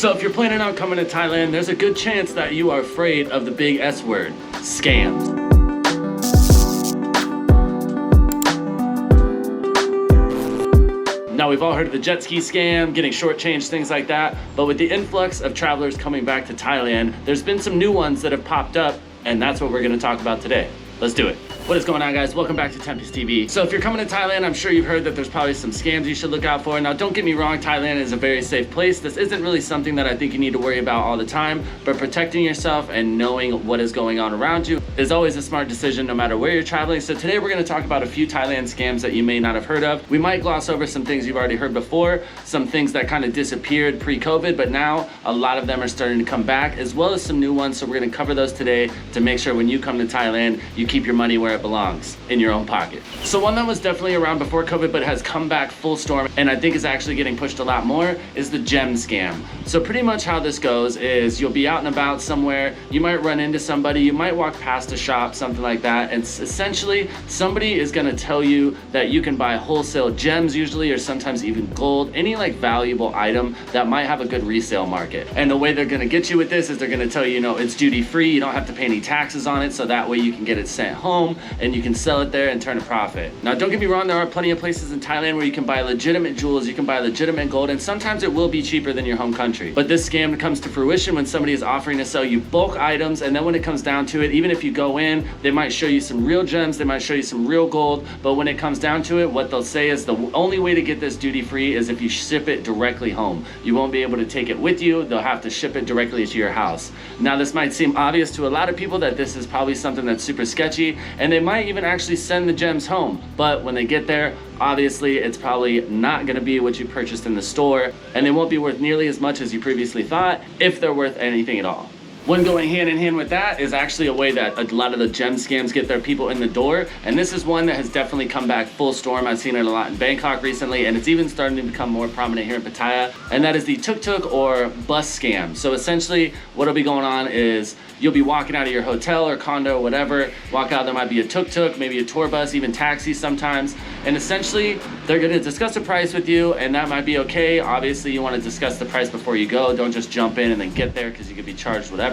So if you're planning on coming to Thailand, there's a good chance that you are afraid of the big S word, scams. Now, we've all heard of the jet ski scam, getting shortchanged, things like that. But with the influx of travelers coming back to Thailand, there's been some new ones that have popped up, and that's what we're gonna talk about today. Let's do it. What is going on, guys? Welcome back to Tempus TV. So if you're coming to Thailand, I'm sure you've heard that there's probably some scams you should look out for. Now, don't get me wrong, Thailand is a very safe place. This isn't really something that I think you need to worry about all the time, but protecting yourself and knowing what is going on around you is always a smart decision no matter where you're traveling. So today we're gonna talk about a few Thailand scams that you may not have heard of. We might gloss over some things you've already heard before, some things that kind of disappeared pre-COVID, but now a lot of them are starting to come back, as well as some new ones. So we're gonna cover those today to make sure when you come to Thailand, you keep your money where it belongs, in your own pocket. So one that was definitely around before COVID but has come back full storm, and I think is actually getting pushed a lot more, is the gem scam. So pretty much how this goes is you'll be out and about somewhere, you might run into somebody, you might walk past a shop, something like that, and essentially somebody is gonna tell you that you can buy wholesale gems usually, or sometimes even gold, any like valuable item that might have a good resale market. And the way they're gonna get you with this is they're gonna tell you, you know, it's duty free, you don't have to pay any taxes on it, so that way you can get it sent home and you can sell it there and turn a profit. Now, don't get me wrong, there are plenty of places in Thailand where you can buy legitimate jewels, you can buy legitimate gold, and sometimes it will be cheaper than your home country. But this scam comes to fruition when somebody is offering to sell you bulk items, and then when it comes down to it, even if you go in, they might show you some real gems, they might show you some real gold, but when it comes down to it, what they'll say is the only way to get this duty free is if you ship it directly home. You won't be able to take it with you, they'll have to ship it directly to your house. Now, this might seem obvious to a lot of people that this is probably something that's super sketchy, and they might even actually send the gems home, but when they get there, obviously it's probably not going to be what you purchased in the store, and they won't be worth nearly as much as you previously thought, if they're worth anything at all. One going hand in hand with that is actually a way that a lot of the gem scams get their people in the door, and this is one that has definitely come back full storm. I've seen it a lot in Bangkok recently, and it's even starting to become more prominent here in Pattaya, and that is the tuk-tuk or bus scam. So essentially what'll be going on is you'll be walking out of your hotel or condo or whatever, walk out, there might be a tuk-tuk, maybe a tour bus, even taxis sometimes, and essentially they're going to discuss the price with you, and that might be okay. Obviously you want to discuss the price before you go, don't just jump in and then get there because you could be charged whatever.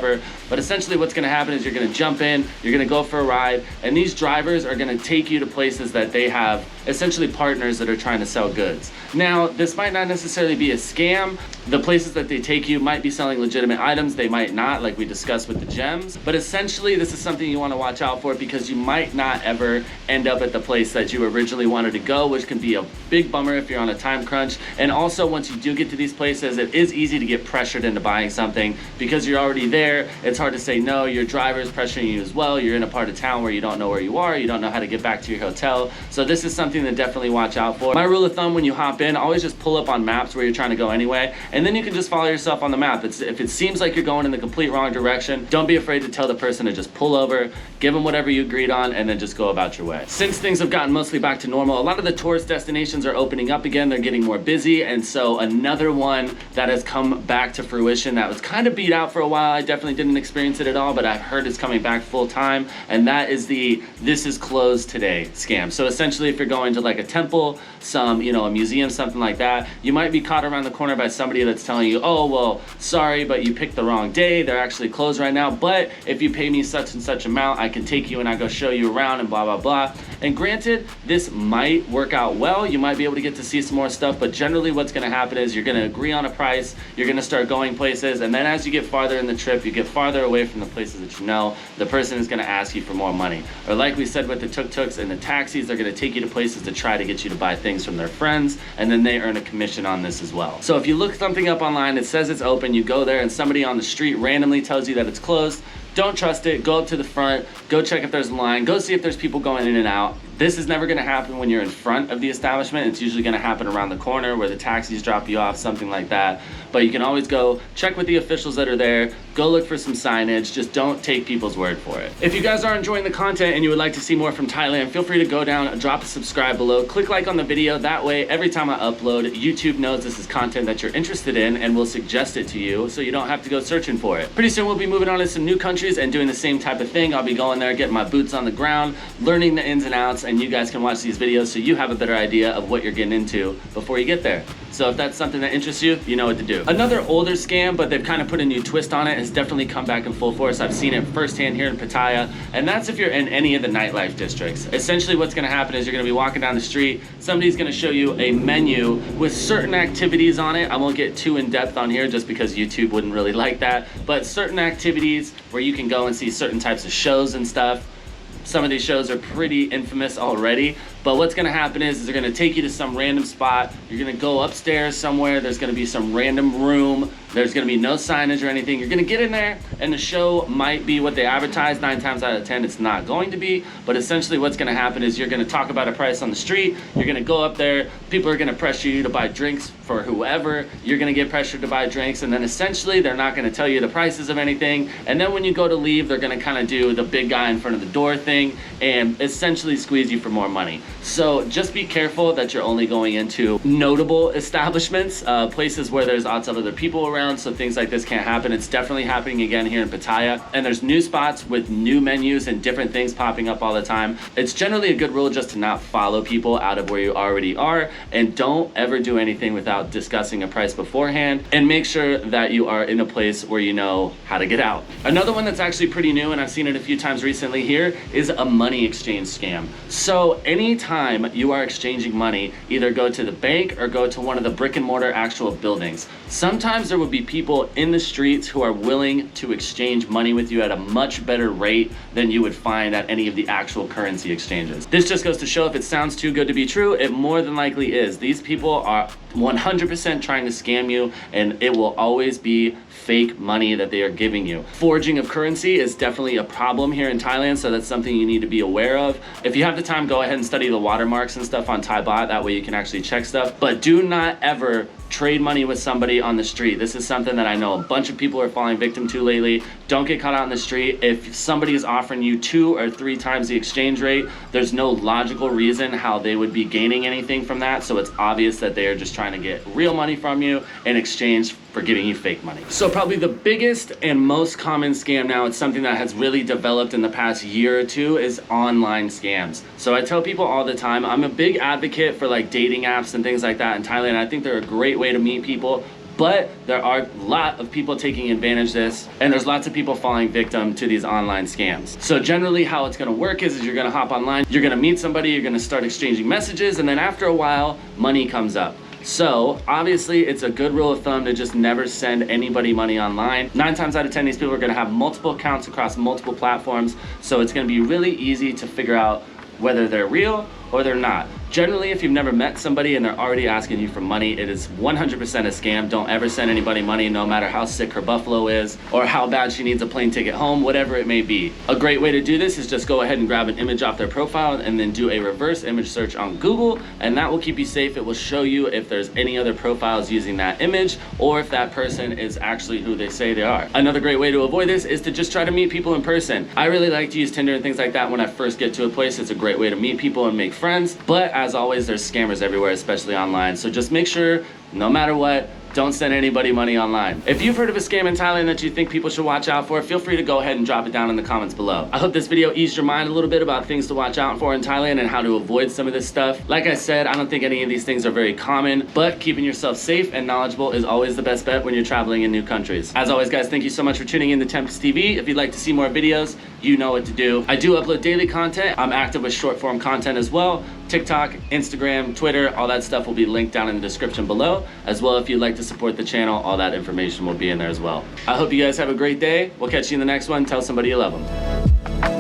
But essentially what's going to happen is you're going to jump in, you're going to go for a ride, and these drivers are going to take you to places that they have essentially partners that are trying to sell goods. Now, this might not necessarily be a scam. The places that they take you might be selling legitimate items, they might not, like we discussed with the gems, but essentially this is something you want to watch out for, because you might not ever end up at the place that you originally wanted to go, which can be a big bummer if you're on a time crunch. And also, once you do get to these places, it is easy to get pressured into buying something because you're already there. It's hard to say no, your driver is pressuring you as well, you're in a part of town where you don't know where you are, you don't know how to get back to your hotel, so this is something to definitely watch out for. My rule of thumb when you hop in, always just pull up on maps where you're trying to go anyway, and then you can just follow yourself on the map. If it seems like you're going in the complete wrong direction, don't be afraid to tell the person to just pull over, give them whatever you agreed on, and then just go about your way. Since things have gotten mostly back to normal, a lot of the tourist destinations are opening up again, they're getting more busy, and so another one that has come back to fruition that was kind of beat out for a while, I definitely didn't experience it at all, but I've heard it's coming back full time, and that is the "this is closed today" scam. So essentially if you're going to like a temple, a museum, something like that, you might be caught around the corner by somebody that's telling you, oh, well, sorry, but you picked the wrong day, they're actually closed right now, but if you pay me such and such amount, I can take you and I go show you around and blah, blah, blah. And granted, this might work out well, you might be able to get to see some more stuff, but generally what's gonna happen is you're gonna agree on a price, you're gonna start going places, and then as you get farther in the trip, you get farther away from the places that you know, the person is gonna ask you for more money. Or like we said with the tuk-tuks and the taxis, they're gonna take you to places to try to get you to buy things from their friends, and then they earn a commission on this as well. So if you look something up online, it says it's open, you go there and somebody on the street randomly tells you that it's closed, don't trust it, go up to the front, go check if there's a line, go see if there's people going in and out. This is never gonna happen when you're in front of the establishment. It's usually gonna happen around the corner where the taxis drop you off, something like that. But you can always go check with the officials that are there, go look for some signage, just don't take people's word for it. If you guys are enjoying the content and you would like to see more from Thailand, feel free to go down and drop a subscribe below, click like on the video, that way every time I upload, YouTube knows this is content that you're interested in and will suggest it to you so you don't have to go searching for it. Pretty soon we'll be moving on to some new countries and doing the same type of thing. I'll be going there, getting my boots on the ground, learning the ins and outs, and you guys can watch these videos so you have a better idea of what you're getting into before you get there. So if that's something that interests you, you know what to do. Another older scam, but they've kind of put a new twist on it, has definitely come back in full force. I've seen it firsthand here in Pattaya, and that's if you're in any of the nightlife districts. Essentially what's gonna happen is you're gonna be walking down the street, somebody's gonna show you a menu with certain activities on it. I won't get too in depth on here just because YouTube wouldn't really like that, but certain activities where you can go and see certain types of shows and stuff. Some of these shows are pretty infamous already, but what's gonna happen is they're gonna take you to some random spot. You're gonna go upstairs somewhere. There's gonna be some random room. There's gonna be no signage or anything. You're gonna get in there and the show might be what they advertise. 9 times out of 10, it's not going to be, but essentially what's gonna happen is you're gonna talk about a price on the street. You're gonna go up there. People are gonna pressure you to buy drinks for whoever. You're gonna get pressured to buy drinks, and then essentially they're not gonna tell you the prices of anything. And then when you go to leave, they're gonna kind of do the big guy in front of the door thing and essentially squeeze you for more money. So just be careful that you're only going into notable establishments, places where there's lots of other people around, so things like this can't happen. It's definitely happening again here in Pattaya, and there's new spots with new menus and different things popping up all the time. It's generally a good rule just to not follow people out of where you already are, and don't ever do anything without discussing a price beforehand, and make sure that you are in a place where you know how to get out. Another one that's actually pretty new, and I've seen it a few times recently here, is a money exchange scam. So anytime you are exchanging money, either go to the bank or go to one of the brick and mortar actual buildings. Sometimes there will be people in the streets who are willing to exchange money with you at a much better rate than you would find at any of the actual currency exchanges. This just goes to show if it sounds too good to be true, it more than likely is. These people are 100% trying to scam you, and it will always be fake money that they are giving you. Forging of currency is definitely a problem here in Thailand, so that's something you need to be aware of. If you have the time, go ahead and study the watermarks and stuff on Thai baht. That way you can actually check stuff. But do not ever trade money with somebody on the street. This is something that I know a bunch of people are falling victim to lately. Don't get caught out in the street. If somebody is offering you 2 or 3 times the exchange rate, there's no logical reason how they would be gaining anything from that. So it's obvious that they are just trying to get real money from you in exchange for giving you fake money. So probably the biggest and most common scam now, it's something that has really developed in the past year or two, is online scams. So I tell people all the time, I'm a big advocate for like dating apps and things like that in Thailand. I think they're a great way to meet people, but there are a lot of people taking advantage of this, and there's lots of people falling victim to these online scams. So generally how it's gonna work is you're gonna hop online, you're gonna meet somebody, you're gonna start exchanging messages, and then after a while, money comes up. So obviously it's a good rule of thumb to just never send anybody money online. 9 times out of 10, these people are gonna have multiple accounts across multiple platforms, so it's gonna be really easy to figure out whether they're real or they're not. Generally, if you've never met somebody and they're already asking you for money, it is 100% a scam. Don't ever send anybody money, no matter how sick her buffalo is or how bad she needs a plane ticket home, whatever it may be. A great way to do this is just go ahead and grab an image off their profile and then do a reverse image search on Google, and that will keep you safe. It will show you if there's any other profiles using that image or if that person is actually who they say they are. Another great way to avoid this is to just try to meet people in person. I really like to use Tinder and things like that when I first get to a place. It's a great way to meet people and make friends, but as always, there's scammers everywhere, especially online. So just make sure, no matter what, don't send anybody money online. If you've heard of a scam in Thailand that you think people should watch out for, feel free to go ahead and drop it down in the comments below. I hope this video eased your mind a little bit about things to watch out for in Thailand and how to avoid some of this stuff. Like I said, I don't think any of these things are very common, but keeping yourself safe and knowledgeable is always the best bet when you're traveling in new countries. As always, guys, thank you so much for tuning in to Tempus TV. If you'd like to see more videos, you know what to do. I do upload daily content. I'm active with short form content as well. TikTok, Instagram, Twitter, all that stuff will be linked down in the description below. As well, if you'd like to support the channel, all that information will be in there as well. I hope you guys have a great day. We'll catch you in the next one. Tell somebody you love them.